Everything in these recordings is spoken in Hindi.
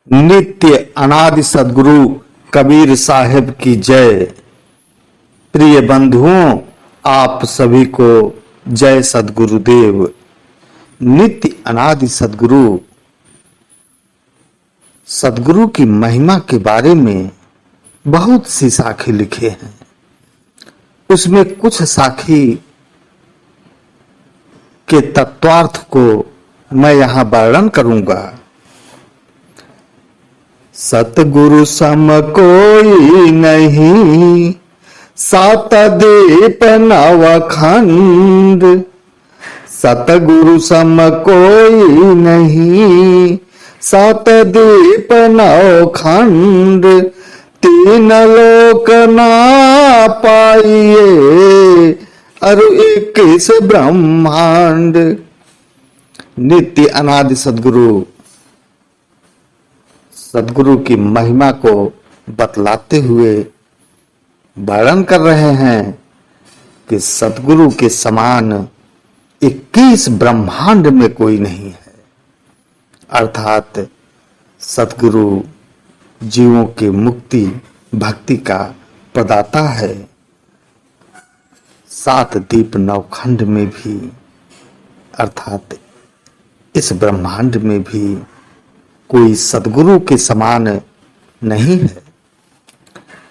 नित्य अनादि सदगुरु कबीर साहिब की जय। प्रिय बंधुओं, आप सभी को जय सदगुरुदेव। नित्य अनादि सदगुरु सदगुरु की महिमा के बारे में बहुत सी साखी लिखे हैं। उसमें कुछ साखी के तत्वार्थ को मैं यहां वर्णन करूंगा। सतगुरु सम कोई नहीं, सात दीप नवखंड। सतगुरु सम कोई नहीं, सात दीप नवखंड। तीन लोक ना पाइए, अरु 21 ब्रह्मांड। नित्य अनादि सदगुरु की महिमा को बतलाते हुए वर्णन कर रहे हैं कि सदगुरु के समान 21 ब्रह्मांड में कोई नहीं है। अर्थात सदगुरु जीवों की मुक्ति भक्ति का प्रदाता है। 7 दीप नवखंड में भी अर्थात इस ब्रह्मांड में भी कोई सदगुरु के समान नहीं है।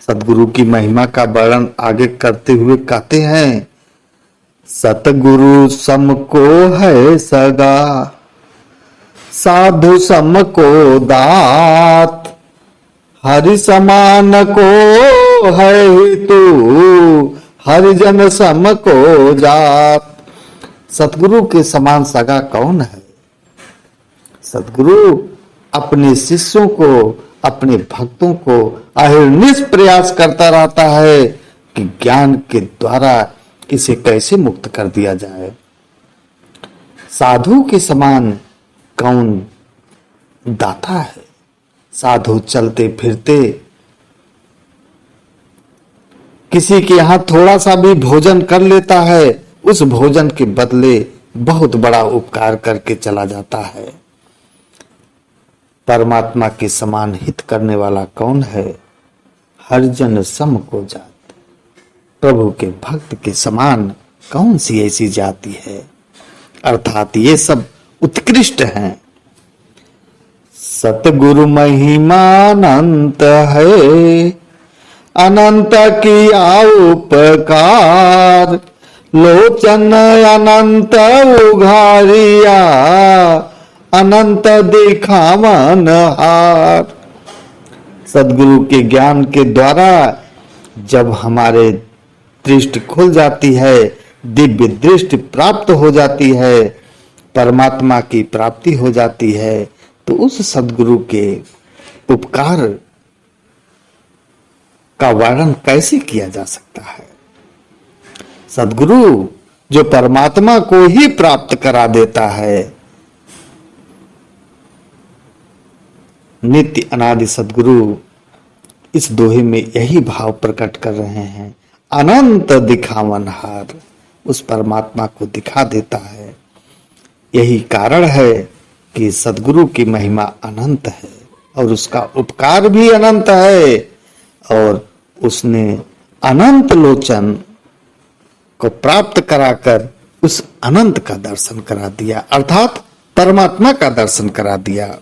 सदगुरु की महिमा का वर्णन आगे करते हुए कहते हैं, सतगुरु सम को है सगा, साधु सम को दात। हरि समान को है हेतु, हरिजन सम को जात। सतगुरु के समान सगा कौन है? सतगुरु अपने शिष्यों को, अपने भक्तों को अहर्निश प्रयास करता रहता है कि ज्ञान के द्वारा इसे कैसे मुक्त कर दिया जाए। साधु के समान कौन दाता है? साधु चलते फिरते किसी के यहां थोड़ा सा भी भोजन कर लेता है, उस भोजन के बदले बहुत बड़ा उपकार करके चला जाता है। परमात्मा के समान हित करने वाला कौन है? हरिजन सम को जात। प्रभु के भक्त के समान कौन सी ऐसी जाति है? अर्थात ये सब उत्कृष्ट हैं। सतगुरु महिमा अनंत है, अनंत किया उपकार। लोचन अनंत उघारिया, अनंत दिखावन हार। सदगुरु के ज्ञान के द्वारा जब हमारे दृष्टि खुल जाती है, दिव्य दृष्टि प्राप्त हो जाती है, परमात्मा की प्राप्ति हो जाती है, तो उस सदगुरु के उपकार का वर्णन कैसे किया जा सकता है? सदगुरु जो परमात्मा को ही प्राप्त करा देता है। नित्य अनादि सदगुरु इस दोहे में यही भाव प्रकट कर रहे हैं। अनंत दिखावनहार, उस परमात्मा को दिखा देता है। यही कारण है कि सदगुरु की महिमा अनंत है और उसका उपकार भी अनंत है, और उसने अनंत लोचन को प्राप्त कराकर उस अनंत का दर्शन करा दिया, अर्थात परमात्मा का दर्शन करा दिया।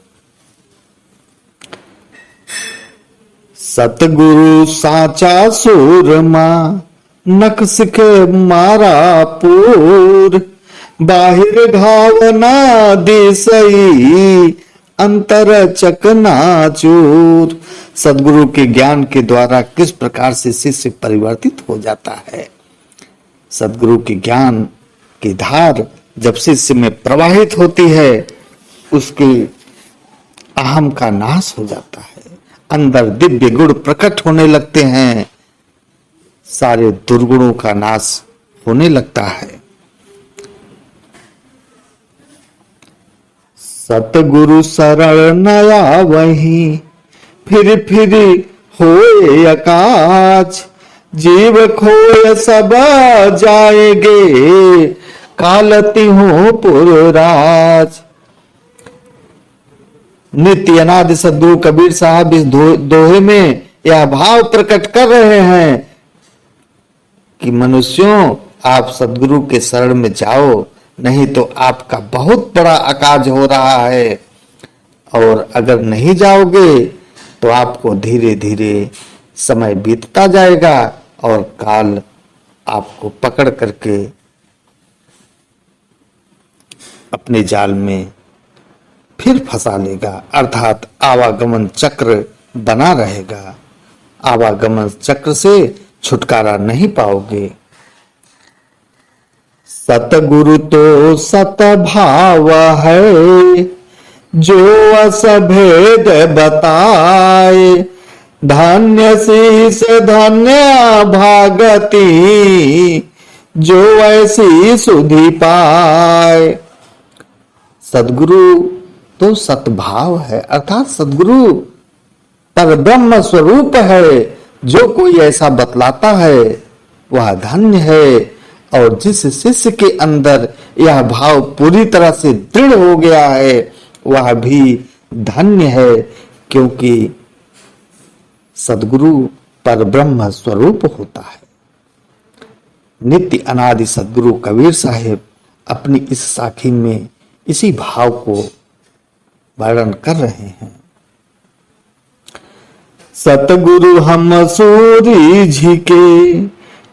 सतगुरु साचा सूरमा, नख सिख मारा पूर। बाहिर घावना दिसई, अंतर चकना चूर। सदगुरु के ज्ञान के द्वारा किस प्रकार से शिष्य परिवर्तित हो जाता है। सदगुरु के ज्ञान की धार जब शिष्य में प्रवाहित होती है, उसके अहम का नाश हो जाता है, अंदर दिव्य गुण प्रकट होने लगते हैं, सारे दुर्गुणों का नाश होने लगता है। सतगुरु शरण नया वही, फिर होए अकाज। जीव खोय सब जाएंगे, कालती हूं पुरराज। नित्य अनादि सद्गुरु कबीर साहब इस दोहे में यह भाव प्रकट कर रहे हैं कि मनुष्यों, आप सद्गुरु के शरण में जाओ, नहीं तो आपका बहुत बड़ा अकाज हो रहा है। और अगर नहीं जाओगे तो आपको धीरे धीरे समय बीतता जाएगा और काल आपको पकड़ करके अपने जाल में फिर फंसा लेगा, अर्थात आवागमन चक्र बना रहेगा। आवागमन चक्र से छुटकारा नहीं पाओगे। सतगुरु तो सतभाव है, जो असभेद बताए, धन्य शीस धन्य भागती, जो ऐसी सुधि पाए। सदगुरु तो सतभाव है, अर्थात सदगुरु पर ब्रह्म स्वरूप है। जो कोई ऐसा बतलाता है वह धन्य है, और जिस शिष्य के अंदर यह भाव पूरी तरह से दृढ़ हो गया है वह भी धन्य है, क्योंकि सदगुरु पर ब्रह्म स्वरूप होता है। नित्य अनादि सदगुरु कबीर साहिब अपनी इस साखी में इसी भाव को वर्णन कर रहे हैं। सतगुरु हम सूरी झिके,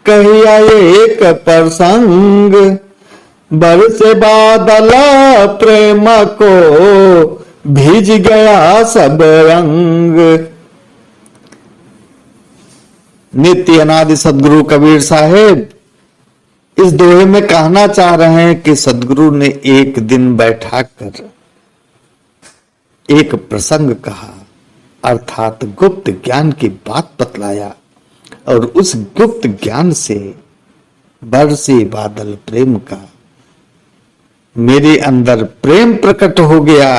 कहिया एक प्रसंग, बरस बादल प्रेम को, भीज गया सब रंग। नित्य अनादि सदगुरु कबीर साहिब इस दोहे में कहना चाह रहे हैं कि सदगुरु ने एक दिन बैठाकर एक प्रसंग कहा, अर्थात गुप्त ज्ञान की बात बतलाया, और उस गुप्त ज्ञान से बरसे बादल प्रेम का, मेरे अंदर प्रेम प्रकट हो गया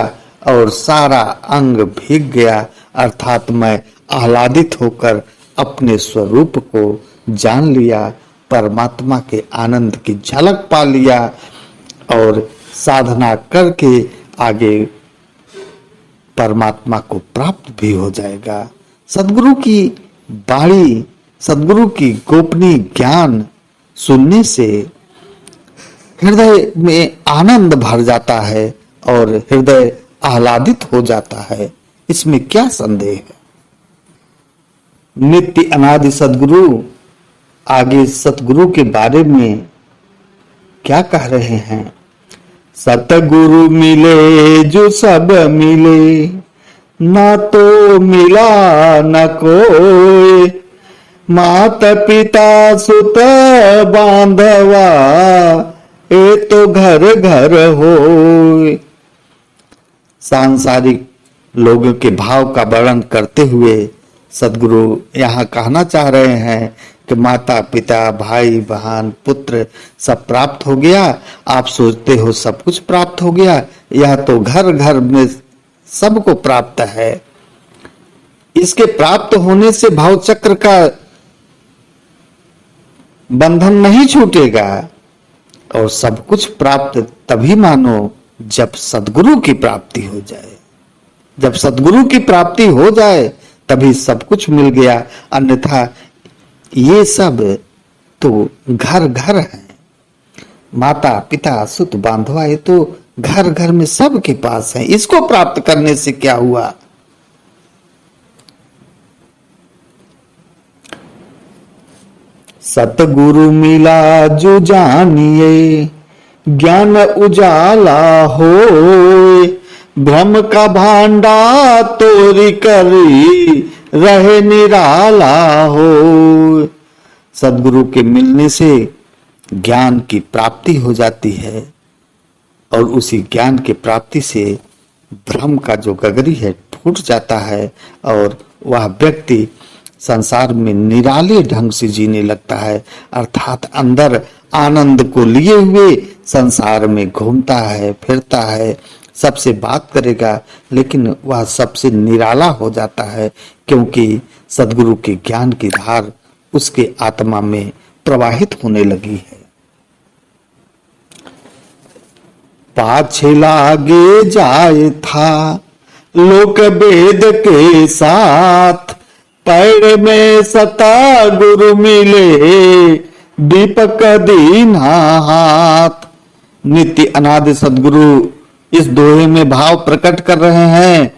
और सारा अंग भीग गया, अर्थात मैं आह्लादित होकर अपने स्वरूप को जान लिया, परमात्मा के आनंद की झलक पा लिया, और साधना करके आगे परमात्मा को प्राप्त भी हो जाएगा। सदगुरु की वाणी, सदगुरु की गोपनीय ज्ञान सुनने से हृदय में आनंद भर जाता है और हृदय आह्लादित हो जाता है, इसमें क्या संदेह है। नित्य अनादि सदगुरु आगे सतगुरु के बारे में क्या कह रहे हैं। सतगुरु मिले जो सब मिले, ना तो मिला न कोई, मात पिता सुत बांधवा, ए तो घर घर हो। सांसारिक लोगों के भाव का वर्णन करते हुए सदगुरु यहाँ कहना चाह रहे हैं कि माता पिता भाई बहन पुत्र सब प्राप्त हो गया। आप सोचते हो सब कुछ प्राप्त हो गया, यह तो घर घर में सबको प्राप्त है। इसके प्राप्त होने से भाव चक्र का बंधन नहीं छूटेगा, और सब कुछ प्राप्त तभी मानो जब सदगुरु की प्राप्ति हो जाए। जब सदगुरु की प्राप्ति हो जाए तभी सब कुछ मिल गया, अन्यथा ये सब तो घर घर है। माता पिता सुत बांधवा, ये तो घर घर में सबके पास है, इसको प्राप्त करने से क्या हुआ। सतगुरु मिला जो जानिए, ज्ञान उजाला हो, भ्रम का भांडा तोरी करी, रहे निराला हो। सदगुरु के मिलने से ज्ञान की प्राप्ति हो जाती है, और उसी ज्ञान की प्राप्ति से भ्रम का जो गगरी है फूट जाता है, और वह व्यक्ति संसार में निराले ढंग से जीने लगता है, अर्थात अंदर आनंद को लिए हुए संसार में घूमता है फिरता है, सबसे बात करेगा, लेकिन वह सबसे निराला हो जाता है, क्योंकि सदगुरु के ज्ञान की धार उसके आत्मा में प्रवाहित होने लगी है। पाछे लागे जाए था लोक वेद के साथ, पैर में सता गुरु मिले, दीपक दीना हाथ। नित्य अनादि सदगुरु इस दोहे में भाव प्रकट कर रहे हैं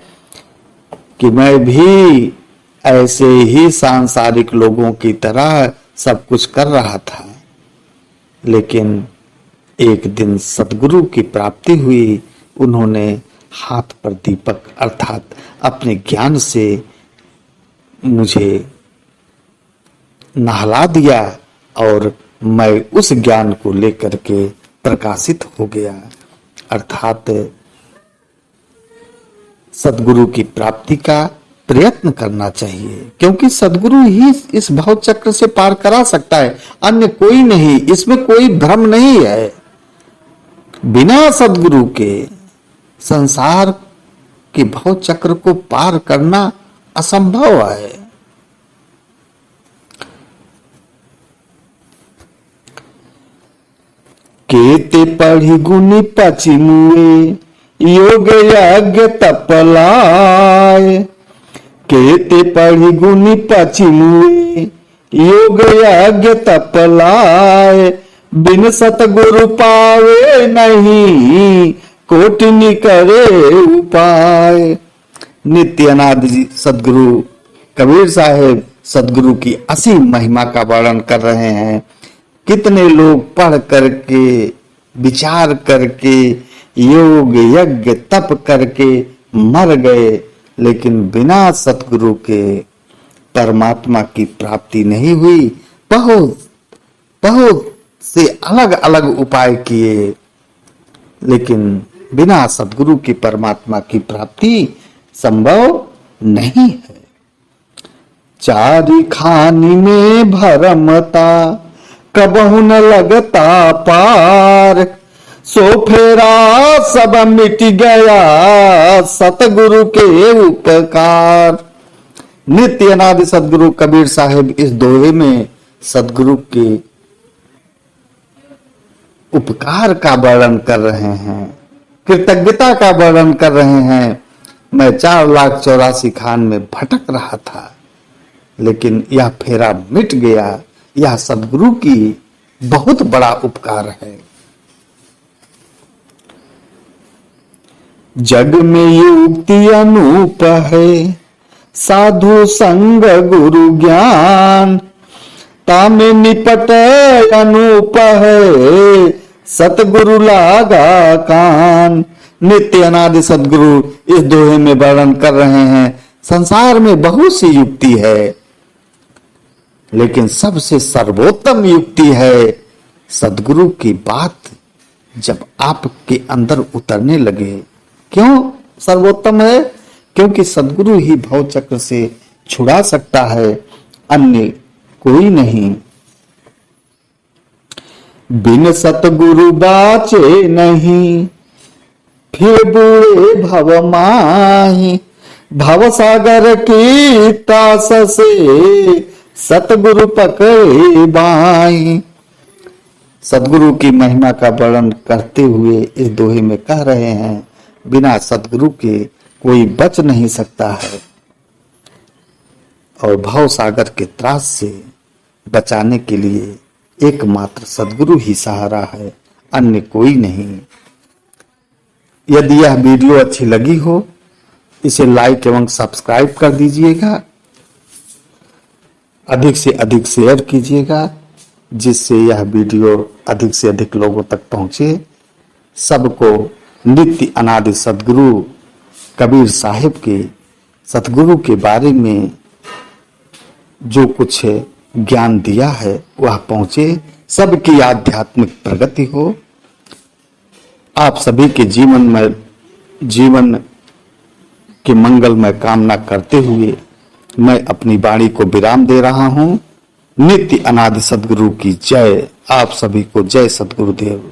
कि मैं भी ऐसे ही सांसारिक लोगों की तरह सब कुछ कर रहा था, लेकिन एक दिन सदगुरु की प्राप्ति हुई। उन्होंने हाथ पर दीपक अर्थात अपने ज्ञान से मुझे नहला दिया और मैं उस ज्ञान को लेकर के प्रकाशित हो गया। अर्थात सदगुरु की प्राप्ति का प्रयत्न करना चाहिए, क्योंकि सदगुरु ही इस भव चक्र से पार करा सकता है, अन्य कोई नहीं। इसमें कोई भ्रम नहीं है। बिना सदगुरु के संसार के भव चक्र को पार करना असंभव है। केते पढ़ी गुनी पचिमुए, योग यज्ञ तपलाय। केते पढ़ी गुनी पचिमुए, योग यज्ञ तपलाय। बिन सतगुरु पावे नहीं, कोटिनी करे उपाय। नित्य अनादि सदगुरु कबीर साहेब सदगुरु की असीम महिमा का वर्णन कर रहे हैं। कितने लोग पढ़ करके, विचार करके, योग यज्ञ तप करके मर गए, लेकिन बिना सतगुरु के परमात्मा की प्राप्ति नहीं हुई। बहुत बहुत से अलग अलग उपाय किए, लेकिन बिना सतगुरु की परमात्मा की प्राप्ति संभव नहीं है। चारी खानी में भरमता, कबहु न लगता पार। सो फेरा सब मिट गया, सतगुरु के उपकार। नित्य अनादि सदगुरु कबीर साहिब इस दोहे में सदगुरु के उपकार का वर्णन कर रहे हैं, कृतज्ञता का वर्णन कर रहे हैं। मैं 4,84,000 खान में भटक रहा था, लेकिन यह फेरा मिट गया। यह सदगुरु की बहुत बड़ा उपकार है। जग में युक्ति अनूप है, साधु संग गुरु ज्ञान। तामे निपट अनूप है, सतगुरु लागा कान। नित्य अनादि सदगुरु इस दोहे में वर्णन कर रहे हैं। संसार में बहुत सी युक्ति है, लेकिन सबसे सर्वोत्तम युक्ति है सदगुरु की बात जब आपके अंदर उतरने लगे। क्यों सर्वोत्तम है? क्योंकि सदगुरु ही भव चक्र से छुड़ा सकता है, अन्य कोई नहीं। बिन सतगुरु बाचे नहीं, फिर बुरे भव माही। भव सागर की तास से, सतगुरु पकड़े बाई। सदगुरु की महिमा का वर्णन करते हुए इस दोहे में कह रहे हैं, बिना सदगुरु के कोई बच नहीं सकता है, और भव सागर के त्रास से बचाने के लिए एकमात्र सदगुरु ही सहारा है, अन्य कोई नहीं। यदि यह वीडियो अच्छी लगी हो, इसे लाइक एवं सब्सक्राइब कर दीजिएगा, अधिक से अधिक शेयर कीजिएगा, जिससे यह वीडियो अधिक से अधिक लोगों तक पहुंचे। सबको नित्य अनादि सदगुरु कबीर साहिब के सतगुरु के बारे में जो कुछ ज्ञान दिया है वह पहुंचे, सबकी आध्यात्मिक प्रगति हो। आप सभी के जीवन के मंगलमय कामना करते हुए मैं अपनी वाणी को विराम दे रहा हूं। नित्य अनादि सदगुरु की जय। आप सभी को जय सदगुरुदेव।